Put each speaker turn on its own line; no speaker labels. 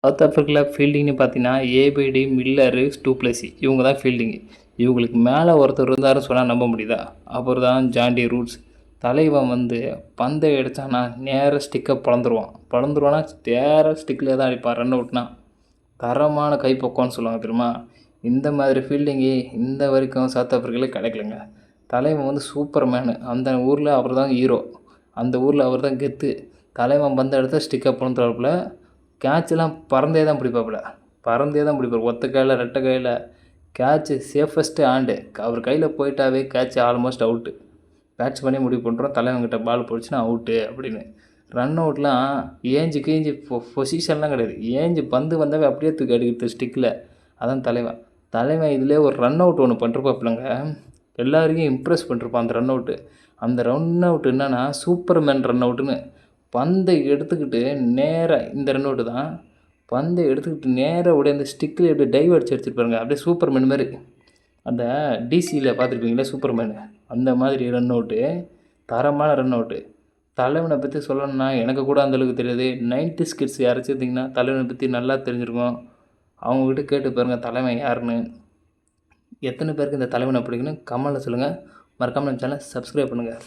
South ஆஃப்ரிக்காவில் ஃபீல்டிங்னு பார்த்தீங்கன்னா APD Miller du Plessis இவங்க தான் ஃபீல்டிங்கு. இவங்களுக்கு மேலே ஒருத்தர் இருந்தாருன்னு சொன்னால் நம்ப முடியுதா? அவர் தான் ஜாண்டி ரூட்ஸ். தலைவன் பந்தை அடித்தானா நேராக ஸ்டிக்கை பிளந்துருவானா நேராக ஸ்டிக்கில் தான் அடிப்பான். ரன் அவுட்னா தரமான கைப்பக்குவம்னு சொல்லுவாங்க தெரியுமா? இந்த மாதிரி ஃபீல்டிங்கு இந்த வரைக்கும் சவுத் ஆஃப்ரிக்காவில் கிடைக்கலங்க. தலைவன் சூப்பர் மேனு. அந்த ஊரில் அவர் தான் ஹீரோ. அந்த ஊரில் அவர் தான் கெத்து. தலைவன் பந்தை எடுத்தால் ஸ்டிக்கை பிளந்துறாப்புல. கேட்செல்லாம் பறந்தே தான் பிடிப்பார். ஒத்த கையில் ரெட்டை கையில் கேட்சு சேஃபஸ்ட்டு ஹேண்டு. அவர் கையில் போயிட்டாவே கேட்ச் ஆல்மோஸ்ட் அவுட்டு. பேட்ச் பண்ணி முடிவு பண்ணுறோம், தலைவன்கிட்ட பால் போயிடுச்சுன்னா அவுட்டு அப்படின்னு. ரன் அவுட்லாம் ஏஞ்சி பொசிஷன்லாம் கிடையாது. ஏஞ்சி பந்து வந்தாவே அப்படியே தூக்கி அடிக்கிறது ஸ்டிக்கில். அதான் தலைவன் இதிலே ஒரு ரன் அவுட் ஒன்று பண்ணிருப்பாப்பிலங்க. எல்லாரையும் இம்ப்ரெஸ் பண்ணிருப்பான் அந்த ரன் அவுட்டு. அந்த ரன் அவுட் என்னன்னா சூப்பர்மேன் ரன் அவுட்டுன்னு. பந்தை எடுத்துக்கிட்டு நேராக இந்த ரன் அவுட்டு தான். பந்தை எடுத்துக்கிட்டு நேராக அப்படியே அந்த ஸ்டிக்கில் எப்படி டைவ் அடிச்சிருப்பாருங்க. அப்படியே சூப்பர்மேன் மாதிரி. அந்த டிசியில் பார்த்துருப்பீங்களா சூப்பர்மேனு, அந்த மாதிரி ரன் அவுட்டு. தரமான ரன் அவுட்டு. தலைவனை பற்றி சொல்லணும்னா எனக்கு கூட அந்தளவுக்கு தெரியாது. 90s கிட்ஸ் யாராச்சும் இருந்தீங்கன்னா தலைவனை பற்றி நல்லா தெரிஞ்சிருக்கும். அவங்கக்கிட்ட கேட்டு பாருங்கள் தலைவன் யாருன்னு. எத்தனை பேருக்கு இந்த தலைவனை பிடிக்குன்னு கமெண்ட்டில் சொல்லுங்கள். மறக்காமல் நம்ம சேனலை சப்ஸ்கிரைப் பண்ணுங்கள்.